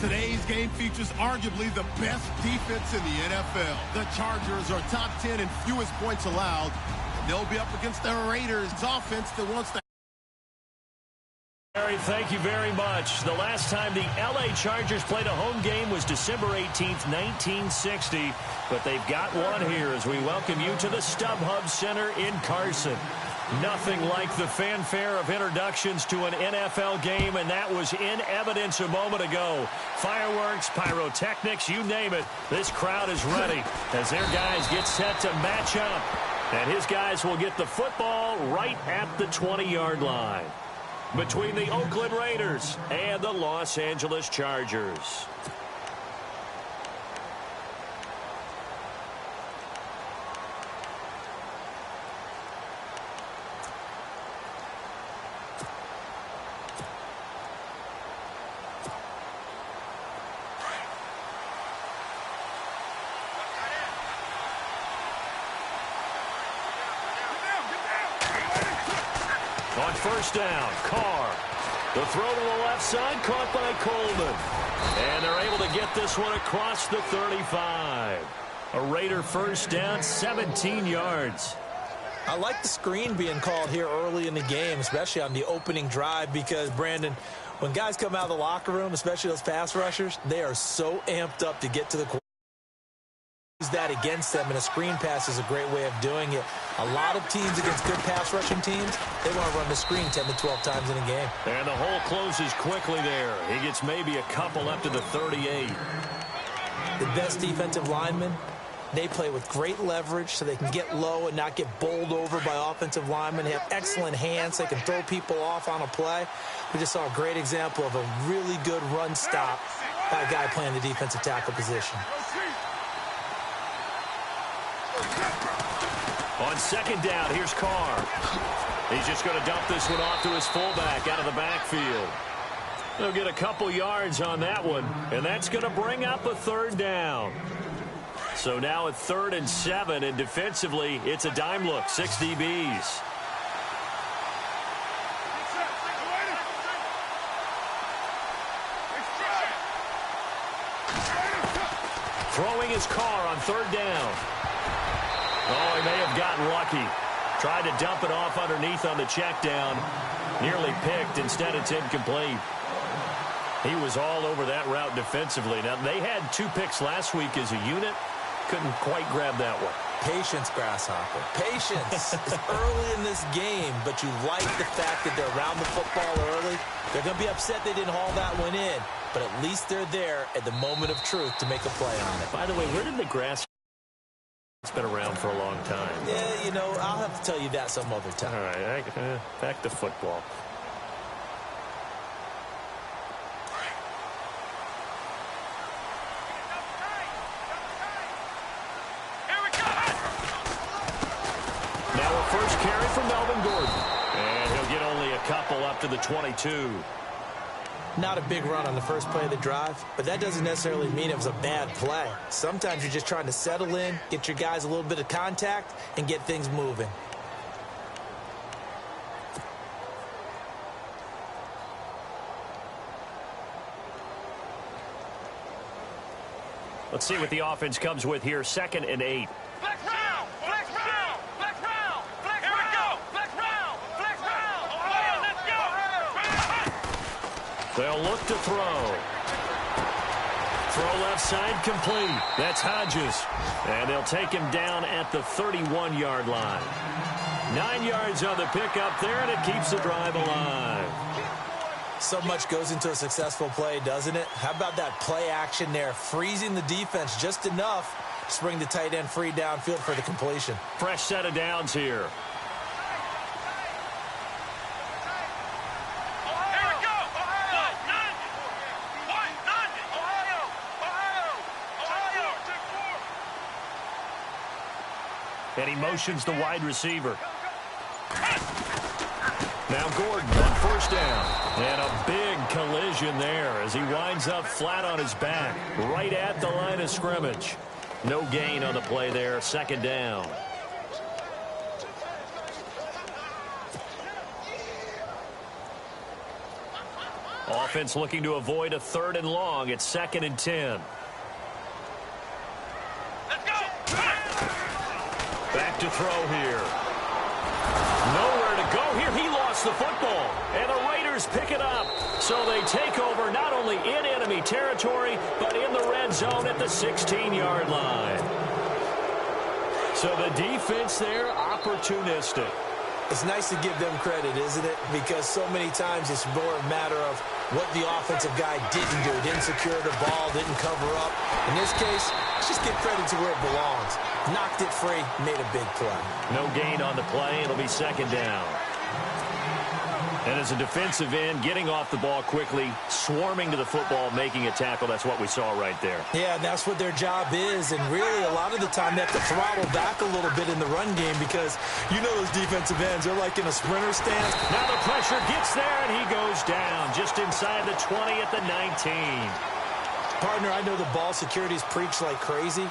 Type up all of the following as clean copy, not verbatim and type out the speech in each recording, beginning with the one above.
Today's game features arguably the best defense in the NFL. The Chargers are top 10 in fewest points allowed, and they'll be up against the Raiders offense that wants to. Harry, thank you very much. The last time the L.A. Chargers played a home game was December 18th, 1960. But they've got one here as we welcome you to the StubHub Center in Carson. Nothing like the fanfare of introductions to an NFL game, and that was in evidence a moment ago. Fireworks, pyrotechnics, you name it. This crowd is ready as their guys get set to match up. And his guys will get the football right at the 20-yard line between the Oakland Raiders and the Los Angeles Chargers. On first down, Carr. The throw to the left side, caught by Coleman. And they're able to get this one across the 35. A Raider first down, 17 yards. I like the screen being called here early in the game, especially on the opening drive, because, Brandon, when guys come out of the locker room, especially those pass rushers, they are so amped up to get to the quarterback. Use that against them, and a screen pass is a great way of doing it. A lot of teams against good pass rushing teams, they want to run the screen 10 to 12 times in a game. And the hole closes quickly there. He gets maybe a couple up to the 38. The best defensive linemen, they play with great leverage so they can get low and not get bowled over by offensive linemen. They have excellent hands. They can throw people off on a play. We just saw a great example of a really good run stop by a guy playing the defensive tackle position. On second down, here's Carr. He's just going to dump this one off to his fullback out of the backfield. They'll get a couple yards on that one, and that's going to bring up a third down. So now at 3rd and 7, and defensively, it's a dime look, 6 DBs. Throwing his Carr on 3rd down. Oh, he may have gotten lucky. Tried to dump it off underneath on the check down. Nearly picked. Instead, it's incomplete. He was all over that route defensively. Now, they had 2 picks last week as a unit. Couldn't quite grab that one. Patience, Grasshopper. Patience. It's early in this game, but you like the fact that they're around the football early. They're going to be upset they didn't haul that one in, but at least they're there at the moment of truth to make a play on it. By the way, where did the grass... It's been around for a long time. Yeah, you know, I'll have to tell you that some other time. All right, back to football. Now a first carry from Melvin Gordon. And he'll get only a couple up to the 22. Not a big run on the first play of the drive, but that doesn't necessarily mean it was a bad play. Sometimes you're just trying to settle in, get your guys a little bit of contact, and get things moving. Let's see what the offense comes with here. 2nd and 8. Flex round! Flex round! Flex round! Flex Here we go! Flex round! Flex round! Ohio, let's go! They'll look to throw. Throw left side complete. That's Hodges. And they'll take him down at the 31-yard line. 9 yards on the pickup there, and it keeps the drive alive. So much goes into a successful play, doesn't it? How about that play action there, freezing the defense just enough to bring the tight end free downfield for the completion. Fresh set of downs here. And he motions the wide receiver. Now Gordon on first down. And a big collision there as he winds up flat on his back, right at the line of scrimmage. No gain on the play there, 2nd down. Offense looking to avoid a 3rd and long. It's 2nd and 10. Let's go. Back to throw here. Nowhere to go here. He lost the football. And the Raiders pick it up. So they take over not only in enemy territory, but in the red zone at the 16-yard line. So the defense there, opportunistic. It's nice to give them credit, isn't it? Because so many times it's more a matter of what the offensive guy didn't do. Didn't secure the ball, didn't cover up. In this case, let's just give credit to where it belongs. Knocked it free, made a big play. No gain on the play. It'll be 2nd down. And as a defensive end, getting off the ball quickly, swarming to the football, making a tackle, that's what we saw right there. Yeah, that's what their job is. And really, a lot of the time, they have to throttle back a little bit in the run game because you know those defensive ends, they're like in a sprinter stance. Now the pressure gets there, and he goes down just inside the 20 at the 19. Partner, I know the ball security is preached like crazy,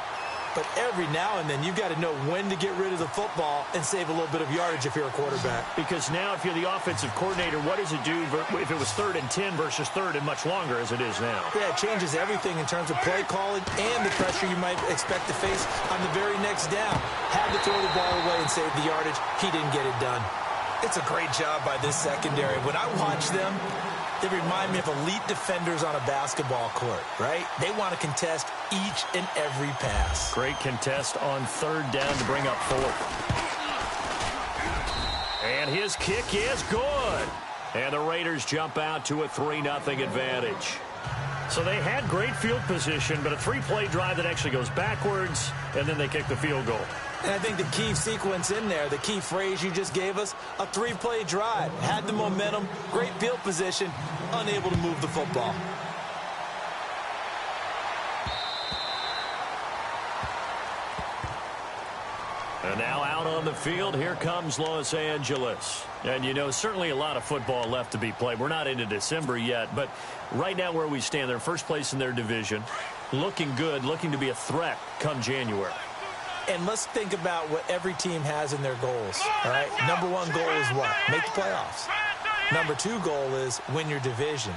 but every now and then you've got to know when to get rid of the football and save a little bit of yardage if you're a quarterback. Because now if you're the offensive coordinator, what does it do if it was 3rd and 10 versus 3rd and much longer as it is now? Yeah, it changes everything in terms of play calling and the pressure you might expect to face on the very next down. Had to throw the ball away and save the yardage. He didn't get it done. It's a great job by this secondary. When I watch them, they remind me of elite defenders on a basketball court, right? They want to contest each and every pass. Great contest on 3rd down to bring up 4th. And his kick is good. And the Raiders jump out to a 3-0 advantage. So they had great field position, but a 3-play drive that actually goes backwards, and then they kick the field goal. And I think the key sequence in there, the key phrase you just gave us, a 3-play drive. Had the momentum, great field position, unable to move the football. And now out on the field, here comes Los Angeles. And, you know, certainly a lot of football left to be played. We're not into December yet, but right now where we stand, they're first place in their division. Looking good, looking to be a threat come January. And let's think about what every team has in their goals, all right? Number 1 goal is what? Make the playoffs. Number 2 goal is win your division.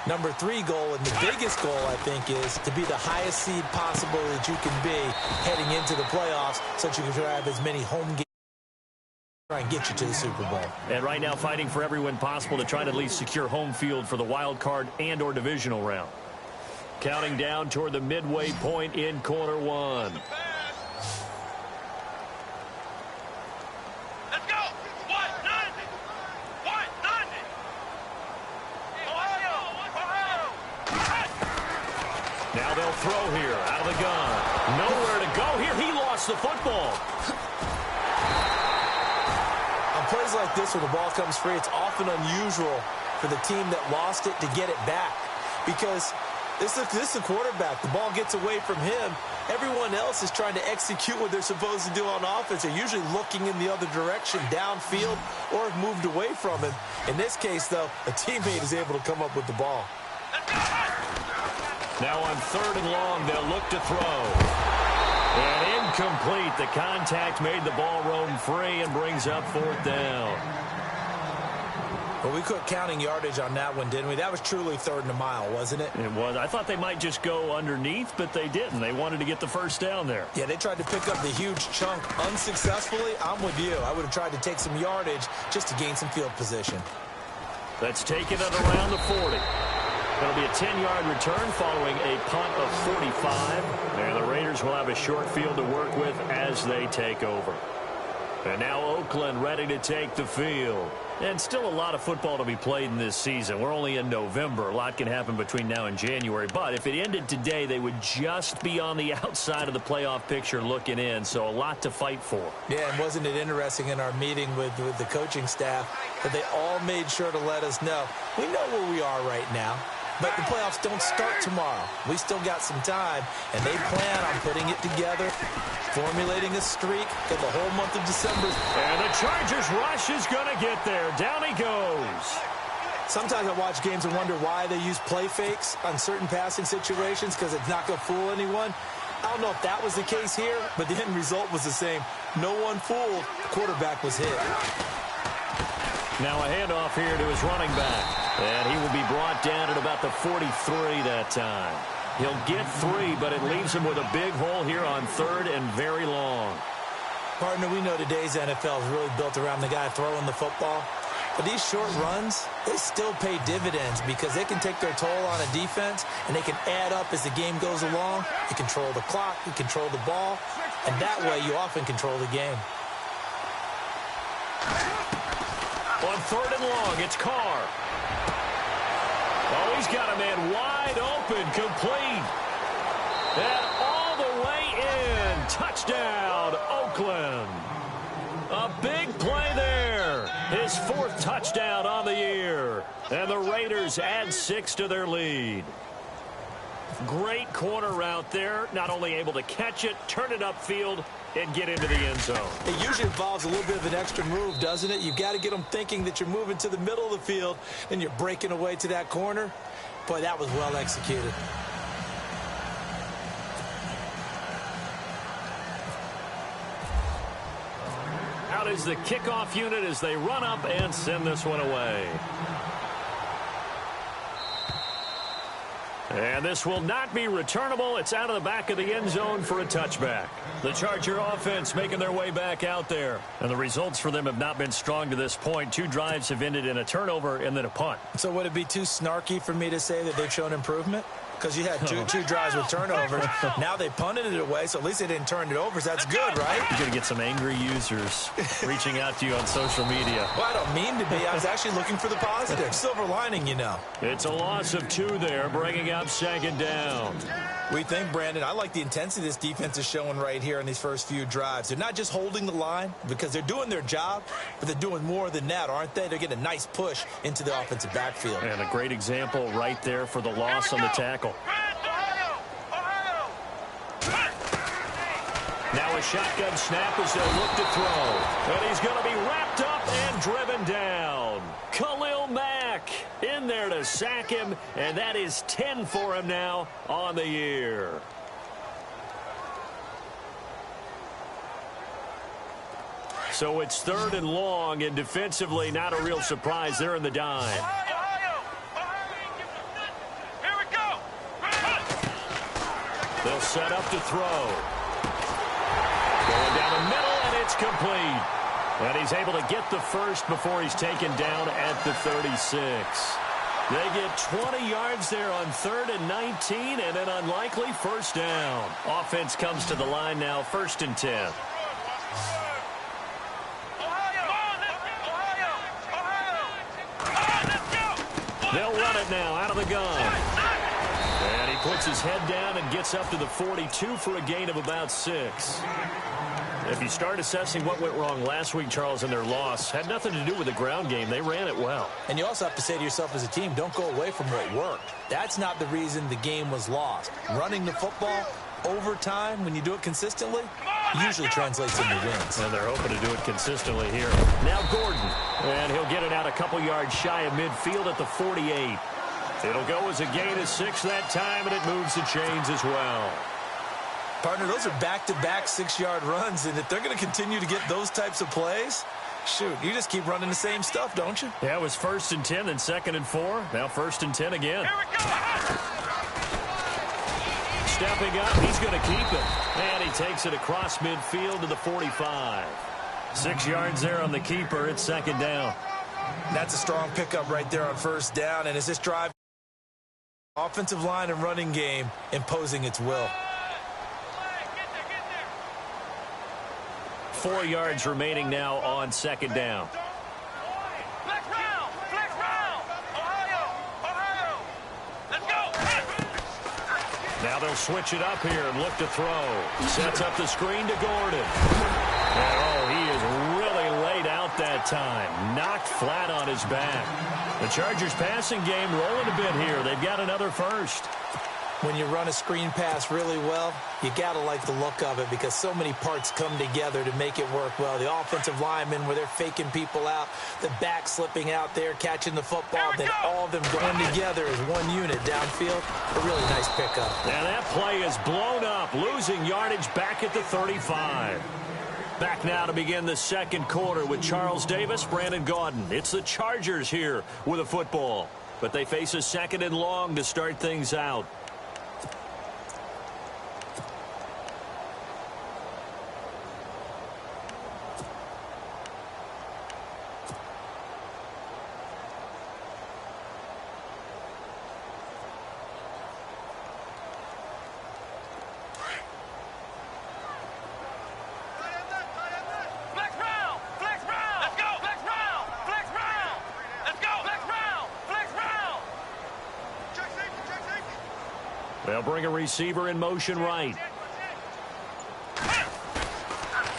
Number 3 goal, and the biggest goal, I think, is to be the highest seed possible that you can be heading into the playoffs so that you can have as many home games try and get you to the Super Bowl. And right now fighting for every win possible to try to at least secure home field for the wild card and or divisional round. Counting down toward the midway point in quarter 1. Let's go. 190. 190. Ohio. Now they'll throw here out of the gun. Nowhere to go here. He lost the football. On plays like this where the ball comes free, it's often unusual for the team that lost it to get it back because this is a quarterback. The ball gets away from him. Everyone else is trying to execute what they're supposed to do on offense. They're usually looking in the other direction, downfield, or have moved away from him. In this case, though, a teammate is able to come up with the ball. Now on 3rd and long, they'll look to throw. And incomplete. The contact made the ball roam free and brings up 4th down. Well, we quit counting yardage on that one, didn't we? That was truly 3rd and a mile, wasn't it? It was. I thought they might just go underneath, but they didn't. They wanted to get the first down there. Yeah, they tried to pick up the huge chunk unsuccessfully. I'm with you. I would have tried to take some yardage just to gain some field position. That's taken at around the 40. That'll be a 10-yard return following a punt of 45. And the Raiders will have a short field to work with as they take over. And now Oakland ready to take the field. And still a lot of football to be played in this season. We're only in November. A lot can happen between now and January. But if it ended today, they would just be on the outside of the playoff picture looking in. So a lot to fight for. Yeah, and wasn't it interesting in our meeting with the coaching staff that they all made sure to let us know, we know where we are right now. But the playoffs don't start tomorrow. We still got some time, and they plan on putting it together, formulating a streak for the whole month of December. And the Chargers rush is going to get there. Down he goes. Sometimes I watch games and wonder why they use play fakes on certain passing situations because it's not going to fool anyone. I don't know if that was the case here, but the end result was the same. No one fooled. The quarterback was hit. Now a handoff here to his running back. And he will be brought down at about the 43 that time. He'll get 3, but it leaves him with a big hole here on 3rd and very long. Partner, we know today's NFL is really built around the guy throwing the football. But these short runs, they still pay dividends because they can take their toll on a defense, and they can add up as the game goes along. You control the clock, you control the ball, and that way you often control the game. On 3rd and long, it's Carr. Oh, he's got a man wide open, complete. And all the way in. Touchdown, Oakland. A big play there. His 4th touchdown on the year. And the Raiders add 6 to their lead. Great corner route there. Not only able to catch it, turn it upfield, and get into the end zone. It usually involves a little bit of an extra move, doesn't it? You've got to get them thinking that you're moving to the middle of the field and you're breaking away to that corner. Boy, that was well executed. Out is the kickoff unit as they run up and send this one away. And this will not be returnable. It's out of the back of the end zone for a touchback. The Charger offense making their way back out there. And the results for them have not been strong to this point. 2 drives have ended in a turnover and then a punt. So would it be too snarky for me to say that they've shown improvement? Because you had two drives with turnovers. Now they punted it away, so at least they didn't turn it over. So that's good, right? You're going to get some angry users reaching out to you on social media. Well, I don't mean to be. I was actually looking for the positive. Silver lining, you know. It's a loss of 2 there, bringing up 2nd down. We think, Brandon, I like the intensity this defense is showing right here in these first few drives. They're not just holding the line because they're doing their job, but they're doing more than that, aren't they? They're getting a nice push into the offensive backfield. And a great example right there for the loss on the tackle. Now a shotgun snap as they'll look to throw. And he's going to be wrapped up and driven down. Khalil Mack in there to sack him, and that is 10 for him now on the year. So it's 3rd and long, and defensively not a real surprise. They're in the dime. Here we go. They'll set up to throw. Going down the middle, and it's complete. And he's able to get the first before he's taken down at the 36. They get 20 yards there on 3rd and 19, and an unlikely first down. Offense comes to the line now, 1st and 10. They'll run it now out of the gun. And he puts his head down and gets up to the 42 for a gain of about 6. If you start assessing what went wrong last week, Charles, in their loss, had nothing to do with the ground game. They ran it well. And you also have to say to yourself as a team, don't go away from what worked. That's not the reason the game was lost. Running the football over time, when you do it consistently, usually translates into wins. And they're hoping to do it consistently here. Now Gordon. And he'll get it out a couple yards shy of midfield at the 48. It'll go as a gain of 6 that time, and it moves the chains as well. Partner, those are back-to-back 6-yard runs, and if they're going to continue to get those types of plays, shoot, you just keep running the same stuff, don't you? Yeah, it was 1st and 10, then 2nd and 4. Now 1st and 10 again. Here we go. Stepping up, he's going to keep it. And he takes it across midfield to the 45. 6 yards there on the keeper. It's 2nd down. That's a strong pickup right there on 1st down, and as this drive, offensive line and running game imposing its will. 4 yards remaining now on 2nd down. Flex round. Flex round. Ohio. Let's go. Now they'll switch it up here and look to throw. Sets up the screen to Gordon. And, he is really laid out that time. Knocked flat on his back. The Chargers passing game rolling a bit here. They've got another first. When you run a screen pass really well, you got to like the look of it because so many parts come together to make it work well. The offensive linemen where they're faking people out, the back slipping out there, catching the football, then all of them going together as one unit downfield. A really nice pickup. And that play is blown up, losing yardage back at the 35. Back now to begin the 2nd quarter with Charles Davis, Brandon Gaudin. It's the Chargers here with a football. but they face a 2nd and long to start things out. They'll bring a receiver in motion right.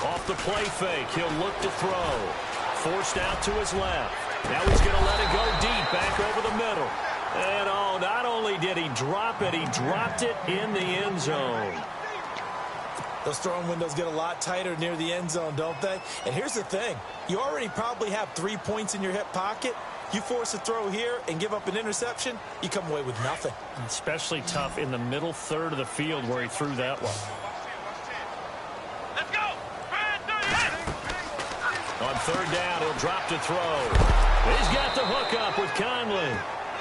Off the play fake, he'll look to throw. Forced out to his left. Now he's going to let it go deep, back over the middle. And oh, not only did he drop it, he dropped it in the end zone. Those throwing windows get a lot tighter near the end zone, don't they? And here's the thing. You already probably have 3 points in your hip pocket. You force a throw here and give up an interception, you come away with nothing. Especially tough in the middle third of the field where he threw that one. Let's go. On 3rd down, he'll drop to throw. He's got the hook up with Conley.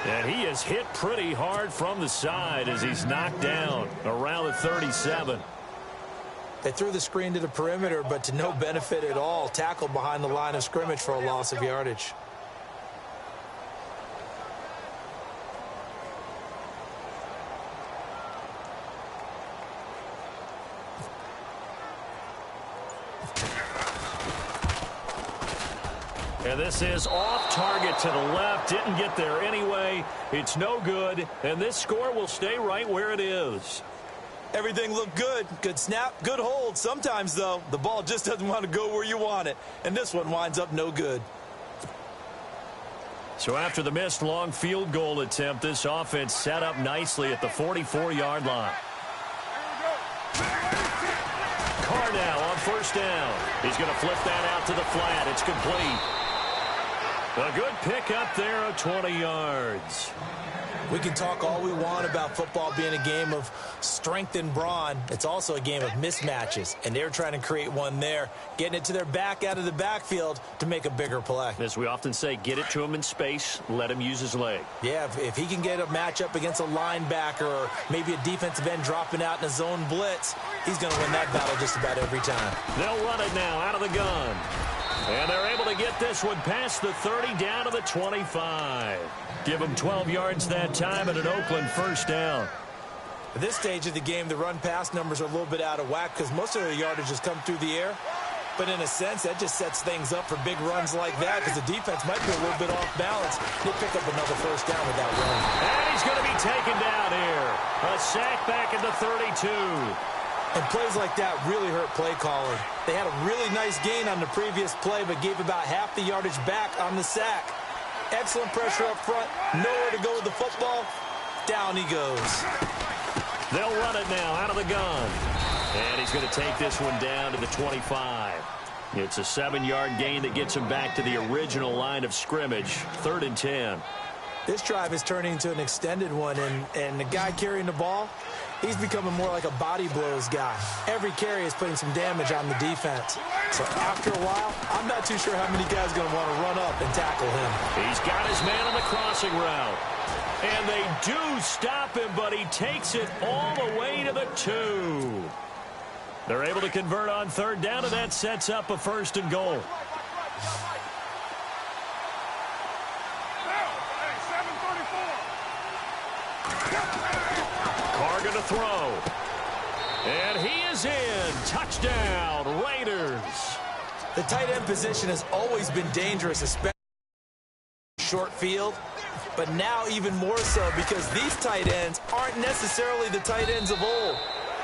And he is hit pretty hard from the side as he's knocked down around the 37. They threw the screen to the perimeter, but to no benefit at all. Tackled behind the line of scrimmage for a loss of yardage. And this is off target to the left. Didn't get there anyway. It's no good. And this score will stay right where it is. Everything looked good. Good snap, good hold. Sometimes, though, the ball just doesn't want to go where you want it. And this one winds up no good. So after the missed long field goal attempt, this offense set up nicely at the 44-yard line. Carr now on 1st down. He's going to flip that out to the flat. It's complete. A good pick up there of 20 yards. We can talk all we want about football being a game of strength and brawn. It's also a game of mismatches, and they're trying to create one there, getting it to their back out of the backfield to make a bigger play. As we often say, get it to him in space, let him use his leg. Yeah, if he can get a matchup against a linebacker or maybe a defensive end dropping out in a zone blitz, he's going to win that battle just about every time. They'll run it now out of the gun. And they're able to get this one past the 30 down to the 25. Give them 12 yards that time and an Oakland 1st down. At this stage of the game, the run-pass numbers are a little bit out of whack because most of the yardage has come through the air. But in a sense, that just sets things up for big runs like that because the defense might be a little bit off balance. They pick up another 1st down with that run. And he's going to be taken down here. A sack back at the 32. And plays like that really hurt play calling. They had a really nice gain on the previous play, but gave about half the yardage back on the sack. Excellent pressure up front. Nowhere to go with the football. Down he goes. They'll run it now out of the gun. And he's going to take this one down to the 25. It's a 7-yard gain that gets him back to the original line of scrimmage. 3rd and 10. This drive is turning into an extended one, and the guy carrying the ball, he's becoming more like a body blows guy. Every carry is putting some damage on the defense. So after a while, I'm not too sure how many guys are going to want to run up and tackle him. He's got his man on the crossing route. And they do stop him, but he takes it all the way to the 2. They're able to convert on 3rd down, and that sets up a 1st and goal. Carr going to throw. And he is in. Touchdown, Raiders. The tight end position has always been dangerous, especially short field. But now even more so because these tight ends aren't necessarily the tight ends of old.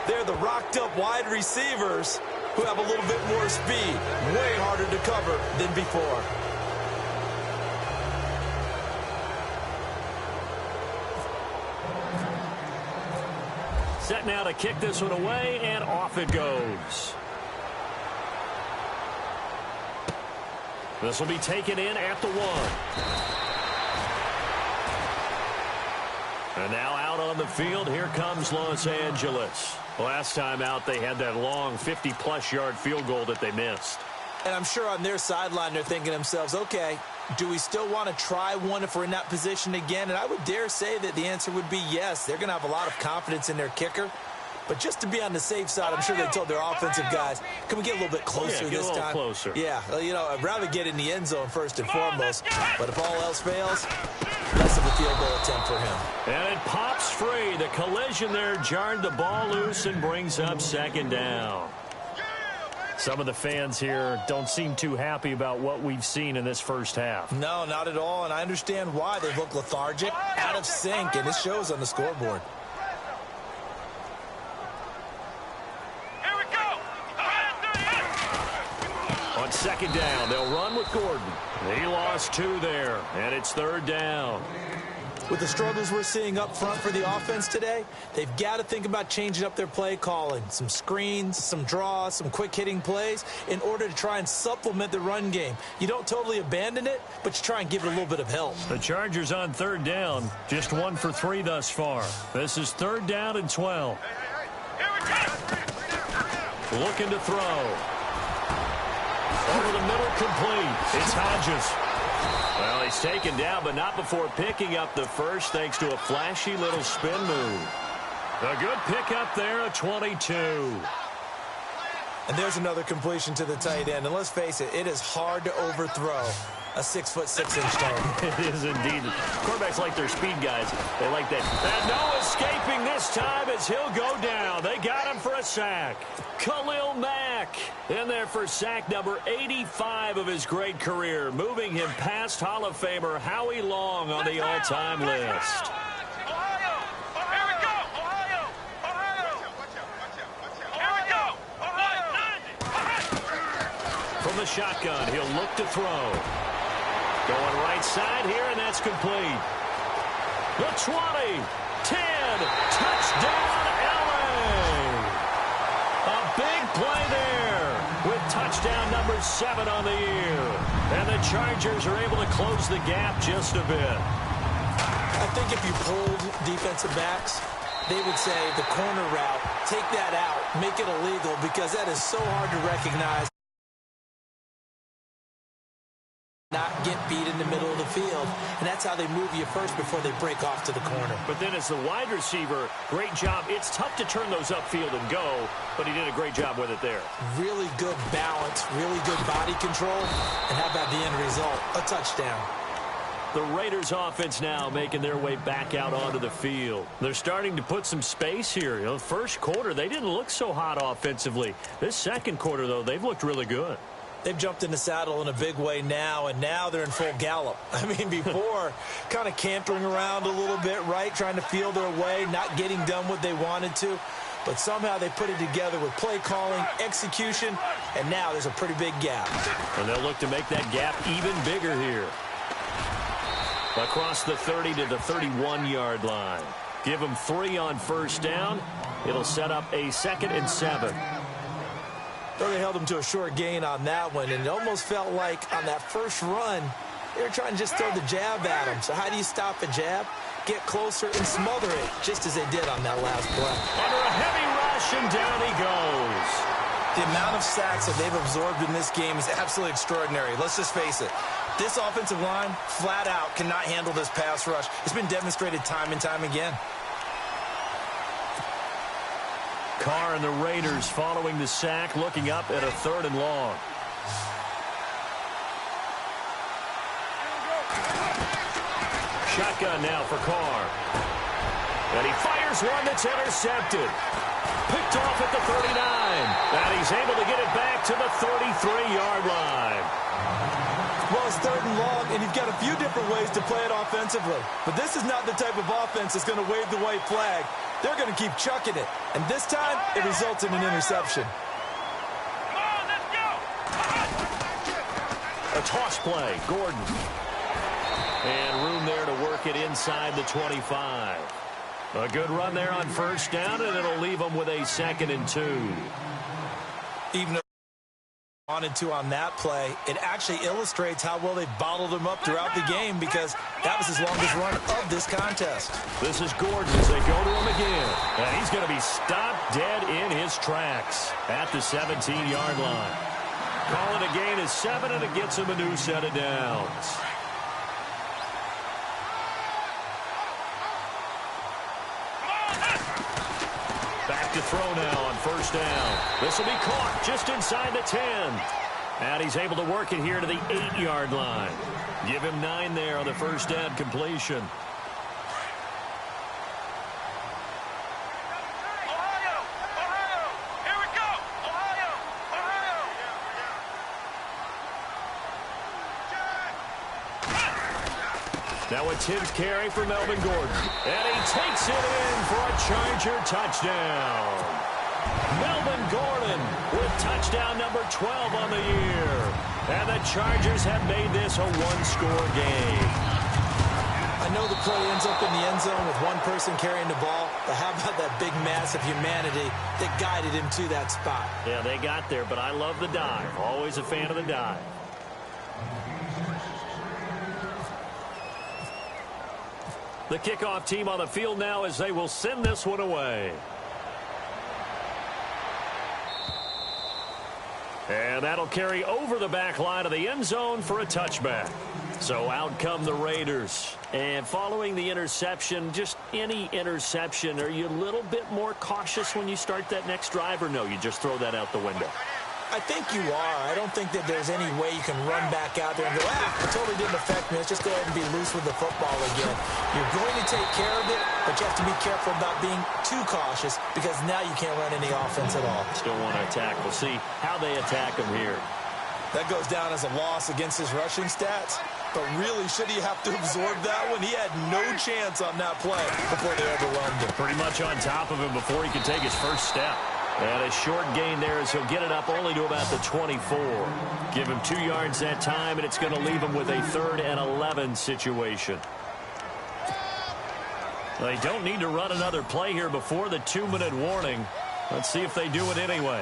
They're the rocked-up wide receivers who have a little bit more speed. Way harder to cover than before. Set now to kick this one away, and off it goes. This will be taken in at the 1. And now out on the field, here comes Los Angeles. Last time out, they had that long 50-plus yard field goal that they missed. And I'm sure on their sideline they're thinking to themselves, okay, Do we still want to try one if we're in that position again? And I would dare say that the answer would be yes. They're going to have a lot of confidence in their kicker. But just to be on the safe side, I'm sure they told their offensive guys, can we get a little bit closer this time? Closer. Yeah, you know, I'd rather get in the end zone first and foremost. But if all else fails, less of a field goal attempt for him. And it pops free. The collision there jarred the ball loose and brings up second down. Some of the fans here don't seem too happy about what we've seen in this first half. No, not at all, and I understand why. They look lethargic, out of sync, and it shows on the scoreboard. On second down, they'll run with Gordon. He lost 2 there, and it's third down. With the struggles we're seeing up front for the offense today, they've got to think about changing up their play calling. Some screens, some draws, some quick-hitting plays in order to try and supplement the run game. You don't totally abandon it, but you try and give it a little bit of help. The Chargers on third down, just 1 for 3 thus far. This is third down and 12. Looking to throw. Over the middle, complete. It's Hodges. Well, he's taken down, but not before picking up the first, thanks to a flashy little spin move. A good pickup there, a 22. And there's another completion to the tight end. And let's face it, it is hard to overthrow a 6'6" target. It is indeed. Quarterbacks like their speed guys. They like that. And no escaping this time as he'll go down. They got him for a sack. Khalil Mack in there for sack number 85 of his great career, moving him past Hall of Famer Howie Long on the all-time list. From the shotgun, he'll look to throw. Going right side here, and that's complete. The 20, 10, touchdown, LA. A big play there with touchdown number 7 on the year. And the Chargers are able to close the gap just a bit. I think if you pulled defensive backs, they would say the corner route, take that out, make it illegal, because that is so hard to recognize. Not get beat in the middle of the field, and that's how they move you first before they break off to the corner. But then as the wide receiver, great job. It's tough to turn those upfield and go, but he did a great job with it there. Really good balance, really good body control, and how about the end result? A touchdown. The Raiders offense now making their way back out onto the field. They're starting to put some space here. You know, first quarter, they didn't look so hot offensively. This second quarter, though, they've looked really good. They've jumped in the saddle in a big way now, and now they're in full gallop. I mean, before, kind of cantering around a little bit, right, trying to feel their way, not getting done what they wanted to. But somehow they put it together with play calling, execution, and now there's a pretty big gap. And they'll look to make that gap even bigger here. Across the 30 to the 31-yard line. Give them 3 on first down. It'll set up a 2nd and 7. Though they held them to a short gain on that one, and it almost felt like on that first run, they were trying to just throw the jab at them. So how do you stop a jab? Get closer and smother it, just as they did on that last play. Under a heavy rush, and down he goes. The amount of sacks that they've absorbed in this game is absolutely extraordinary. Let's just face it. This offensive line, flat out, cannot handle this pass rush. It's been demonstrated time and time again. Carr and the Raiders following the sack, looking up at a 3rd and long. Shotgun now for Carr. And he fires one that's intercepted. Picked off at the 39. And he's able to get it back to the 33-yard line. Well, it's 3rd and long, and you've got a few different ways to play it offensively. But this is not the type of offense that's going to wave the white flag. They're going to keep chucking it. And this time, it results in an interception. Come on, let's go! A toss play, Gordon. And room there to work it inside the 25. A good run there on first down, and it'll leave them with a 2nd and 2. Even though they wanted to on that play, it actually illustrates how well they bottled him up throughout the game, because that was his longest run of this contest. This is Gordon as they go to him again. And he's going to be stopped dead in his tracks at the 17-yard line. Calling a gain is 7, and it gets him a new set of downs. to throw now on first down. This will be caught just inside the 10. And he's able to work it here to the 8-yard line. Give him 9 there on the first down completion. Now a 10th carry for Melvin Gordon. And he takes it in for a Charger touchdown. Melvin Gordon with touchdown number 12 on the year. And the Chargers have made this a one-score game. I know the play ends up in the end zone with one person carrying the ball, but how about that big mass of humanity that guided him to that spot? Yeah, they got there, but I love the dive. Always a fan of the dive. The kickoff team on the field now as they will send this one away. And that'll carry over the back line of the end zone for a touchback. So out come the Raiders. And following the interception, just any interception, are you a little bit more cautious when you start that next drive, or no, you just throw that out the window? I think you are. I don't think that there's any way you can run back out there and go, it totally didn't affect me. Let's just go ahead and be loose with the football again. You're going to take care of it, but you have to be careful about being too cautious because now you can't run any offense at all. Still want to attack. We'll see how they attack him here. That goes down as a loss against his rushing stats. But really, should he have to absorb that one? He had no chance on that play before they overwhelmed him. Pretty much on top of him before he could take his first step. And a short gain there as he'll get it up only to about the 24. Give him 2 yards that time, and it's going to leave him with a 3rd and 11 situation. They don't need to run another play here before the 2-minute warning. Let's see if they do it anyway.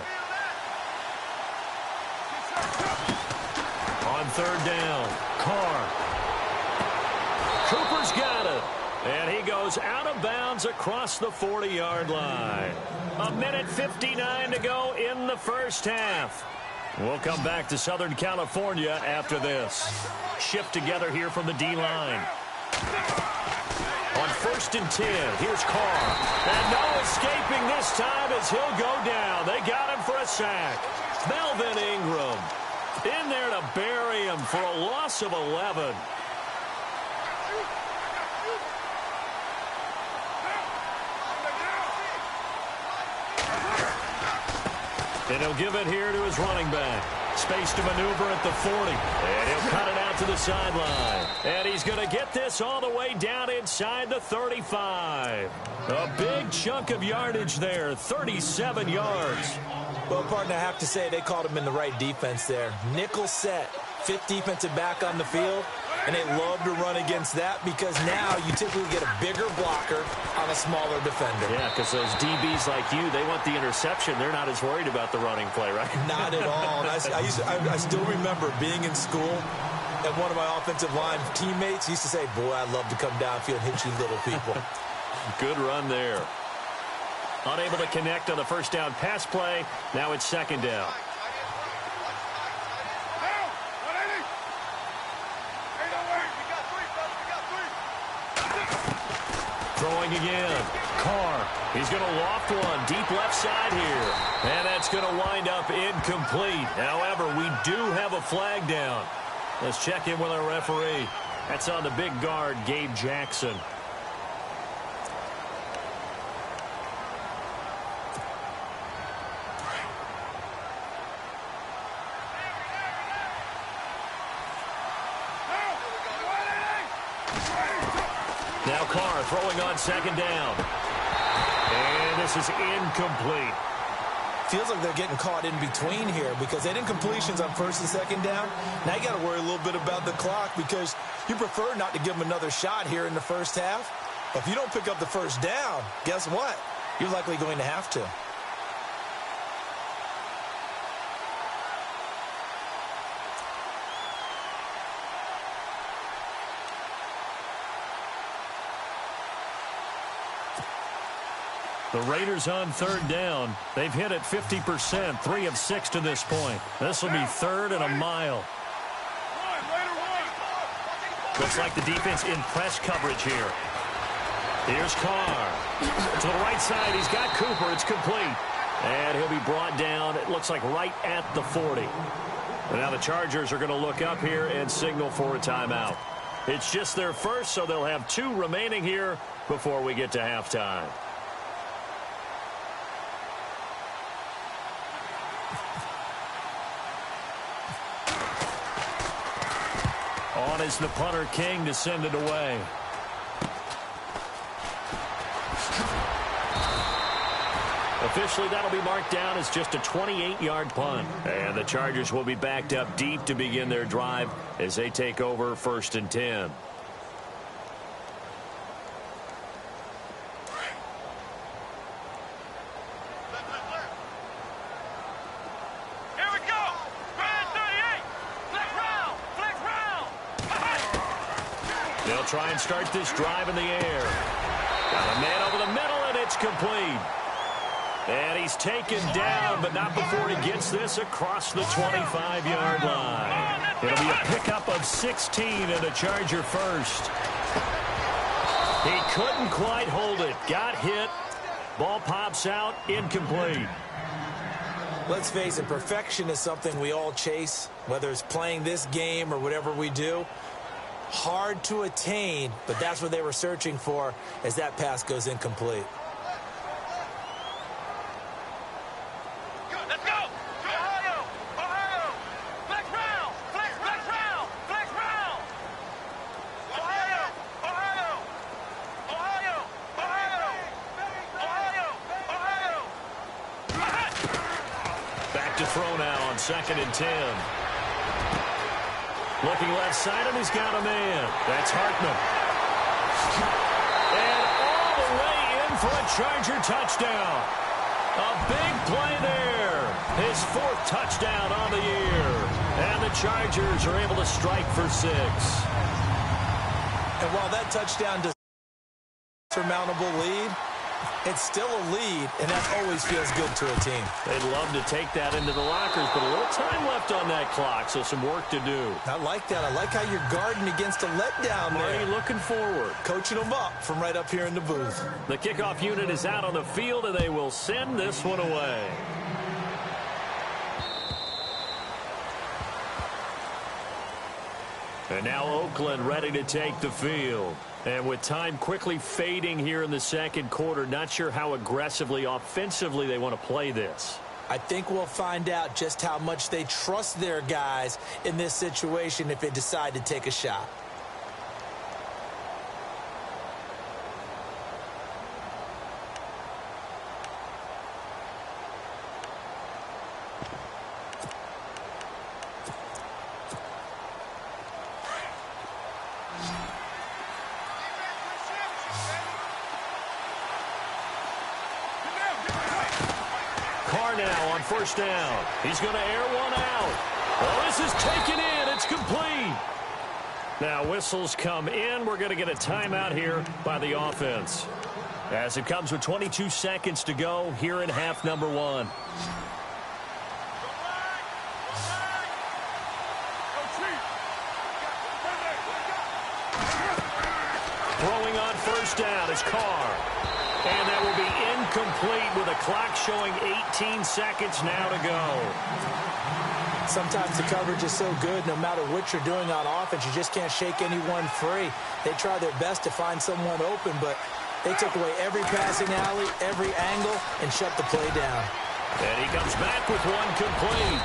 On 3rd down, Carr. Cooper's got it. And he goes out of bounds across the 40-yard line. 1:59 to go in the first half. We'll come back to Southern California after this. Shift together here from the D-line. On 1st and 10, here's Carr. And no escaping this time as he'll go down. They got him for a sack. Melvin Ingram in there to bury him for a loss of 11. And he'll give it here to his running back. Space to maneuver at the 40. And he'll cut it out to the sideline. And he's going to get this all the way down inside the 35. A big chunk of yardage there, 37 yards. Well, partner, I have to say they called him in the right defense there. Nickel set, 5th defensive back on the field. And they love to run against that because now you typically get a bigger blocker on a smaller defender. Yeah, because those DBs like you, they want the interception. They're not as worried about the running play, right? Not at all. I still remember being in school, and one of my offensive line teammates used to say, boy, I'd love to come downfield and hit you little people. Good run there. Unable to connect on the first down pass play. Now it's 2nd down. Throwing again. Carr. He's going to loft one deep left side here. And that's going to wind up incomplete. However, we do have a flag down. Let's check in with our referee. That's on the big guard, Gabe Jackson. Now Carr throwing on 2nd down. And this is incomplete. Feels like they're getting caught in between here because they didn't completions on 1st and 2nd down. Now you got to worry a little bit about the clock because you prefer not to give them another shot here in the first half. But if you don't pick up the first down, guess what? You're likely going to have to. The Raiders on 3rd down. They've hit it 50%, 3 of 6 to this point. This will be 3rd and a mile. Looks like the defense in press coverage here. Here's Carr. To the right side, he's got Cooper. It's complete. And he'll be brought down, it looks like right at the 40. And now the Chargers are going to look up here and signal for a timeout. It's just their first, so they'll have 2 remaining here before we get to halftime. On is the punter, King, to send it away. Officially, that'll be marked down as just a 28-yard punt. And the Chargers will be backed up deep to begin their drive as they take over 1st and 10. Here we go. Brand 38. Flex round. They'll try and start this drive in the air. Got a man over the middle, and it's complete. And he's taken down, but not before he gets this across the 25-yard line. It'll be a pickup of 16 and a Charger first. He couldn't quite hold it. Got hit. Ball pops out. Incomplete. Let's face it, perfection is something we all chase, whether it's playing this game or whatever we do. Hard to attain, but that's what they were searching for as that pass goes incomplete. Let's go. Ohio. Flex round. Ohio. Back to throw now on 2nd and 10. Looking left side, and he's got a man. That's Hartman. And all the way in for a Charger touchdown. A big play there. His 4th touchdown on the year. And the Chargers are able to strike for 6. And while that touchdown does surmountable lead, it's still a lead, and that always feels good to a team. They'd love to take that into the lockers, but a little time left on that clock, so some work to do. I like that. I like how you're guarding against a letdown there. Marty looking forward. Coaching them up from right up here in the booth. The kickoff unit is out on the field, and they will send this one away. And now Oakland ready to take the field. And with time quickly fading here in the 2nd quarter, not sure how aggressively, offensively they want to play this. I think we'll find out just how much they trust their guys in this situation if they decide to take a shot. Now on 1st down. He's going to air one out. Well, this is taken in. It's complete. Now whistles come in. We're going to get a timeout here by the offense, as it comes with 22 seconds to go here in half number 1. Throwing on 1st down is Carr. And that will be incomplete with a clock showing 18 seconds now to go. Sometimes the coverage is so good, no matter what you're doing on offense, you just can't shake anyone free. They try their best to find someone open, but they took away every passing alley, every angle, and shut the play down. And he comes back with one complete.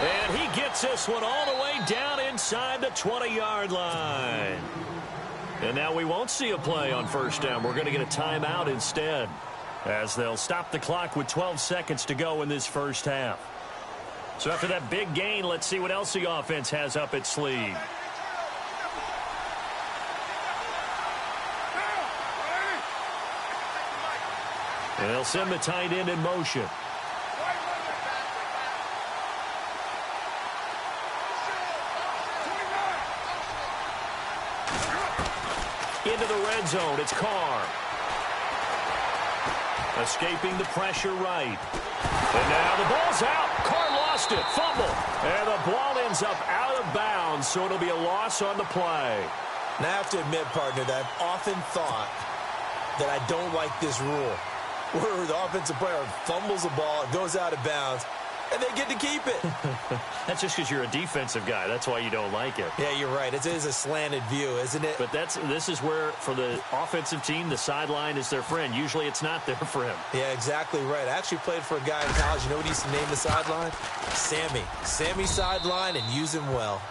And he gets this one all the way down inside the 20-yard line. And now we won't see a play on 1st down. We're going to get a timeout instead, as they'll stop the clock with 12 seconds to go in this 1st half. So after that big gain, let's see what else the offense has up its sleeve. And they'll send the tight end in motion. Into the red zone, it's Carr. Escaping the pressure right. And now the ball's out. Carr lost it. Fumble. And the ball ends up out of bounds, so it'll be a loss on the play. Now I have to admit, partner, that I've often thought that I don't like this rule, where the offensive player fumbles the ball, it goes out of bounds, and they get to keep it. That's just because you're a defensive guy. That's why you don't like it. Yeah, you're right. It is a slanted view, isn't it? But this is where, for the offensive team, the sideline is their friend. Usually it's not there for him. Yeah, exactly right. I actually played for a guy in college. You know what he used to name the sideline? Sammy. Sammy sideline, and use him well.